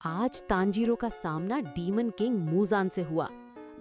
आज तांजीरो का सामना डीमन किंग मूजान से हुआ।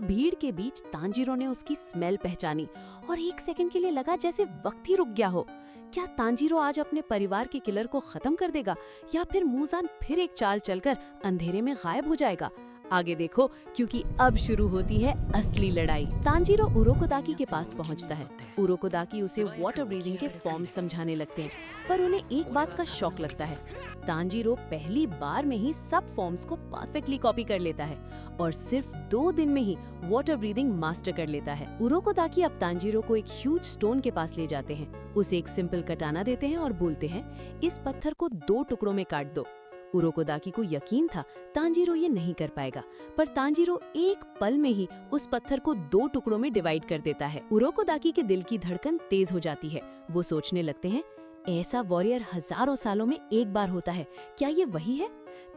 भीड़ के बीच तांजीरो ने उसकी स्मेल पहचानी और एक सेकंड के लिए लगा जैसे वक्त ही रुक गया हो। क्या तांजीरो आज अपने परिवार के किलर को खत्म कर देगा या फिर मूजान फिर एक चाल चलकर अंधेरे में गायब हो जाएगा? आगे देखो, क्योंकि अब शुरू होती है असली लड़ाई। तांजीरो उरोकोदाकी के पास पहुंचता है। उरोकोदाकी उसे वाटर ब्रीदिंग के फॉर्म समझाने लगते हैं, पर उन्हें एक बात का शौक लगता है। तांजीरो पहली बार में ही सब फॉर्म्स को परफेक्टली कॉपी कर लेता है और सिर्फ 2 दिन में ही वाटर ब्रीदिंग मास्टर कर लेता है। उरोकोदाकी अब तांजीरो को एक ह्यूज स्टोन के पास ले जाते हैं, उसे एक सिंपल कटाना देते हैं और बोलते हैं, इस पत्थर को 2 टुकड़ों में काट दो। उरोकोदाकी को यकीन था तांजीरो ये नहीं कर पाएगा, पर तांजीरो एक पल में ही उस पत्थर को 2 टुकड़ों में डिवाइड कर देता है। उरोकोदाकी के दिल की धड़कन तेज हो जाती है। वो सोचने लगते हैं, ऐसा वॉरियर हजारों सालों में एक बार होता है, क्या ये वही है?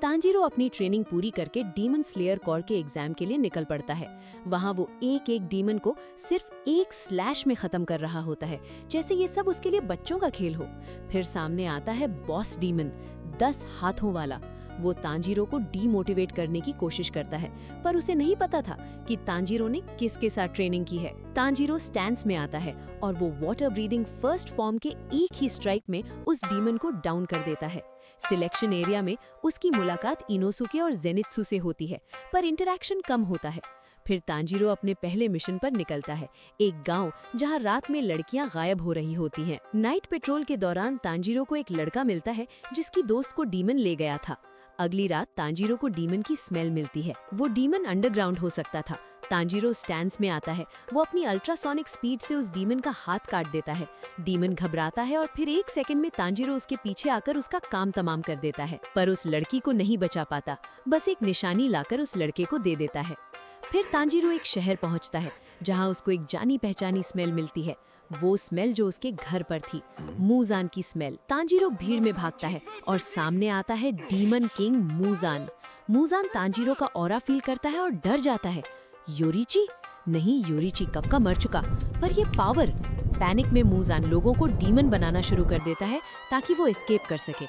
तांजीरो अपनी ट्रेनिंग पूरी करके डीमन स्लेयर कोर के एग्जाम के लिए निकल पड़ता है। वहाँ वो एक एक डीमन को सिर्फ एक स्लैश में खत्म कर रहा होता है, जैसे ये सब उसके लिए बच्चों का खेल हो। फिर सामने आता है बॉस डीमन, 10 हाथों वाला। वो तांजीरो को डीमोटिवेट करने की कोशिश करता है, पर उसे नहीं पता था कि तांजीरो ने किसके साथ ट्रेनिंग की है। तांजीरो स्टैंस में आता है और वो वाटर ब्रीदिंग फर्स्ट फॉर्म के एक ही स्ट्राइक में उस डीमन को डाउन कर देता है। सिलेक्शन एरिया में उसकी मुलाकात इनोसुके और जेनित्सु से होती है, पर इंटरैक्शन कम होता है। फिर तांजीरो अपने पहले मिशन पर निकलता है, एक गांव जहां रात में लड़कियां गायब हो रही होती हैं। नाइट पेट्रोल के दौरान तांजीरो को एक लड़का मिलता है जिसकी दोस्त को डीमन ले गया था। अगली रात तांजीरो को डीमन की स्मेल मिलती है। वो डीमन अंडरग्राउंड हो सकता था। तांजीरो स्टैंस में आता है। वो अपनी अल्ट्रासोनिक स्पीड से उस डीमन का हाथ काट देता है। डीमन घबराता है और फिर एक सेकंड में तांजीरो उसके पीछे आकर उसका काम तमाम कर देता है, पर उस लड़की को नहीं बचा पाता, बस एक निशानी लाकर उस लड़के को दे देता है। फिर तांजीरो एक शहर पहुंचता है जहां उसको एक जानी पहचानी स्मेल मिलती है, वो स्मेल जो उसके घर पर थी, मूजान की स्मेल। तांजीरो भीड़ में भागता है और सामने आता है डीमन किंग मूजान। मूजान तांजीरो का ऑरा फील करता है और डर जाता है। योरिची? नहीं, योरिची कब का मर चुका, पर ये पावर। पैनिक में मूजान लोगों को डीमन बनाना शुरू कर देता है ताकि वो एस्केप कर सके।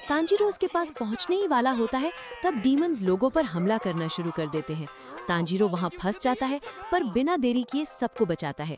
तांजीरो उसके पास पहुंचने ही वाला होता है, तब डीमंस लोगों पर हमला करना शुरू कर देते हैं। तांजीरो वहां फंस जाता है, पर बिना देरी किए सबको बचाता है।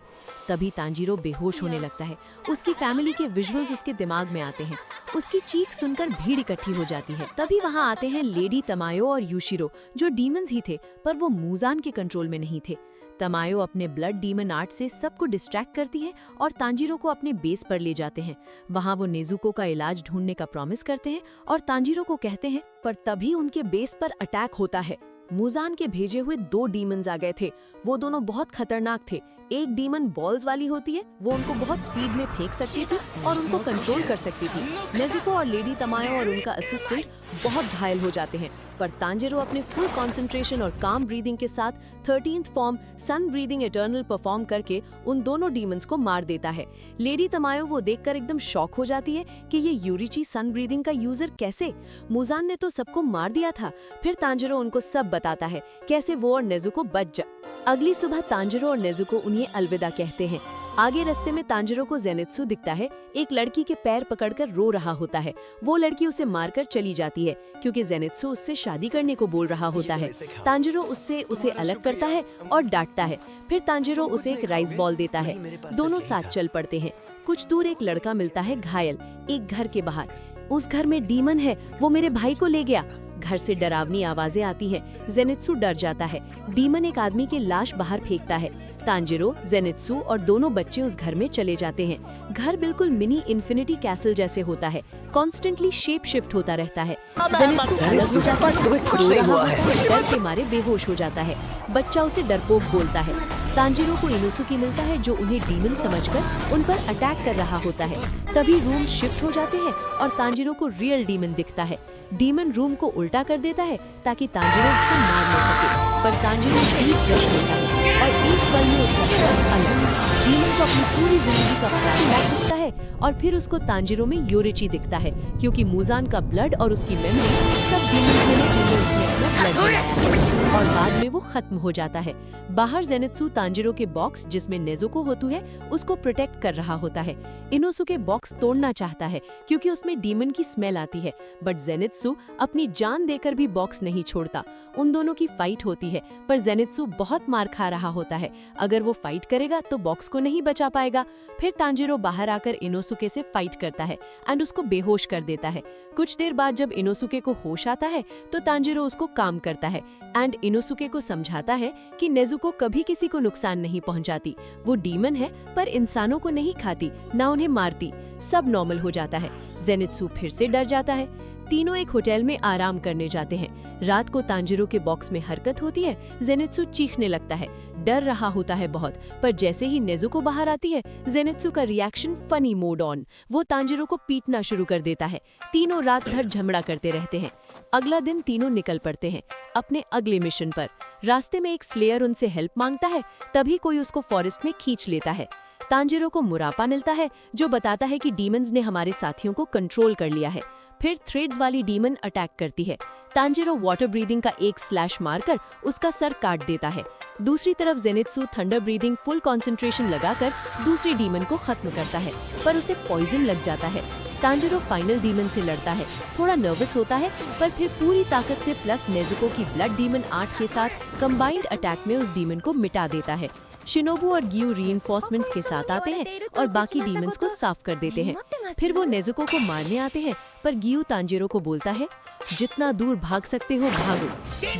तभी तांजीरो बेहोश होने लगता है। उसकी फैमिली के विजुअल्स उसके दिमाग में आते हैं। उसकी चीख सुनकर भीड़ इकट्ठी हो जाती है। तभी वहां आते हैं लेडी तमायो और यूशिरो, जो डीमंस ही थे, पर वो मूजान के कंट्रोल में नहीं थे। तमायो अपने ब्लड डीमन आर्ट से सबको डिस्ट्रैक्ट करती है और तांजीरो को अपने बेस पर ले जाते हैं। वहां वो नेजुको का इलाज ढूंढने का प्रॉमिस करते हैं और तांजीरो को कहते हैं, पर तभी उनके बेस पर अटैक होता है। मूजान के भेजे हुए 2 डीमंस आ गए थे। वो दोनों बहुत खतरनाक थे। एक डीमन बॉल्स वाली होती है, वो उनको बहुत स्पीड में फेंक सकती थी और उनको कंट्रोल कर सकती थी। नेजुको और लेडी तमायो और उनका असिस्टेंट बहुत घायल हो जाते हैं, पर तांजीरो अपने फुल कंसंट्रेशन और काम ब्रीदिंग के साथ 13th form sun breathing eternal perform करके उन दोनों डीमंस को मार देता है। लेडी तमायो वो देखकर एकदम शॉक हो जाती है कि ये यूरिची सन ब्रीदिंग का यूजर कैसे? मूजान ने तो सबको मार दिया था। फिर तांजीरो उनको सब बताता है, कैसे वो और नेजुको बच जा। अगली सुबह तांजीरो और नेजुको उन्हें अलविदा कहते हैं। आगे रास्ते में तांजीरो को जेनित्सु दिखता है, एक लड़की के पैर पकड़कर रो रहा होता है। वो लड़की उसे मारकर चली जाती है क्योंकि जेनित्सु उससे शादी करने को बोल रहा होता है। तांजीरो उससे उसे अलग करता है और डांटता है। फिर तांजीरो उसे एक राइस बॉल देता है। दोनों साथ चल पड़ते हैं। कुछ दूर एक लड़का मिलता है घायल, एक घर के बाहर। उस घर में डीमन है, वो मेरे भाई को ले गया। घर से डरावनी आवाजें आती हैं। जेनित्सु डर जाता है। डीमन एक आदमी की लाश बाहर फेंकता है। तांजीरो, जेनित्सु और दोनों बच्चे उस घर में चले जाते हैं। घर बिल्कुल मिनी इन्फिनिटी कैसल जैसे होता है, कॉन्स्टेंटली शेप शिफ्ट होता रहता है। जेनित्सु अलग हो जाता है, डर के मारे बेहोश हो जाता है। बच्चा उसे डरपोक बोलता है। तांजीरो को इनोसुके मिलता है, जो उन्हें डीमन समझकर उन पर अटैक कर रहा होता है। तभी रूम शिफ्ट हो जाते हैं और तांजीरो को रियल डीमन दिखता है। डीमन रूम को उल्टा कर देता है ताकि तांजीरो उसको मार न सके, पर तांजीरो डीप फ्रेश होता है और एक पल में उसका सब अलग। डीमन को अपनी पूरी जिंदगी का फ्लैशबैक दिखता है और फिर उसको तांजीरो में योरिची दिखता है, क्योंकि मूजान का ब्लड और उसकी मेमोरी सब डीमंस में है जिनमें उसने अपना ब्लड बनाया है। और बाद में वो खत्म हो जाता है। बाहर जेनित्सु तांजिरो के बॉक्स जिसमें नेजुको होती है उसको प्रोटेक्ट कर रहा होता है। इनोसुके बॉक्स तोड़ना चाहता है क्योंकि उसमें डीमन की स्मेल आती है, बट जेनित्सु अपनी जान देकर भी बॉक्स नहीं छोड़ता। उन दोनों की फाइट होती है, पर जेनित्सु बहुत मार खा रहा होता है। अगर वो फाइट करेगा तो बॉक्स को नहीं बचा पाएगा। फिर तांजिरो बाहर आकर इनोसुके से फाइट करता है एंड उसको बेहोश कर देता है। कुछ देर बाद जब इनोसुके को होश आता है तो तांजिरो उसको काम करता है एंड इनोसुके को समझाता है कि नेजुको कभी किसी को नुकसान नहीं पहुंचाती। वो डीमन है पर इंसानों को नहीं खाती, ना उन्हें मारती। सब नॉर्मल हो जाता है। जेनित्सु फिर से डर जाता है। तीनों एक होटल में आराम करने जाते हैं। रात को तांजिरो के बॉक्स में हरकत होती है। जेनित्सु चीखने लगता है, डर रहा होता है बहुत, पर जैसे ही नेजुको बाहर आती है जेनित्सु का रिएक्शन फनी मोड ऑन। वो तांजिरो को पीटना शुरू कर देता है। तीनों रात भर झगड़ा करते रहते हैं। अगला दिन तीनों निकल पड़ते हैं अपने अगले मिशन पर। रास्ते में एक स्लेयर उनसे हेल्प मांगता है, तभी कोई उसको फॉरेस्ट में खींच लेता है। तांजिरो को मुरापा मिलता है जो बताता है कि डीमंस ने हमारे साथियों को कंट्रोल कर लिया है। फिर थ्रेड्स वाली डीमन अटैक करती है। तांजिरो वाटर ब्रीदिंग का एक स्लैश मारकर उसका सर काट देता है। दूसरी तरफ Zenitsu thunder breathing full concentration लगाकर दूसरी डीमन को खत्म करता है, पर उसे पॉइजन लग जाता है। तांजिरो फाइनल डीमन से लड़ता है, थोड़ा नर्वस होता है, पर फिर पूरी ताकत से प्लस नेजुको की ब्लड डीमन 8 के साथ कंबाइंड अटैक में उस डीमन को मिटा देता है। शिनोबु और गियू रीइंफोर्समेंट्स के साथ आते हैं और बाकी डीमंस को साफ कर देते हैं। फिर वो नेजुको को मारने आते हैं, पर गियू तांजिरो को बोलता है, जितना दूर भाग सकते हो भागो।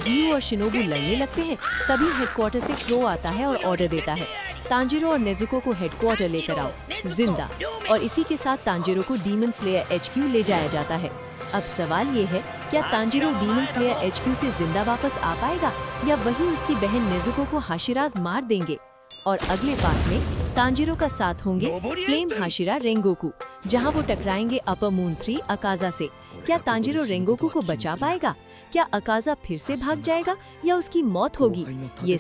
गियू और शिनोबु लड़ने लगते हैं। तभी हेडक्वार्टर से क्रो आता है और ऑर्डर देता है, तांजिरो और नेजुको को हेडक्वार्टर लेकर आओ जिंदा। और इसी के साथ तांजिरो को डीमन स्लेयर HQ ले जाया जाता है। अब सवाल ये है, क्या तांजिरो डीमन स्लेयर HQ से जिंदा वापस आ पाएगा या वही उसकी बहन नेजुको को हाशिराज मार देंगे? और अगले पार्ट में तांजिरो का साथ होंगे फ्लेम हाशिरा रेंगोकू, जहां वो टकराएंगे अपर मून 3 अकाजा से। क्या तांजिरो रेंगोकू को बचा पाएगा? क्या अकाजा फिर से भाग जाएगा या उसकी मौत होगी? ये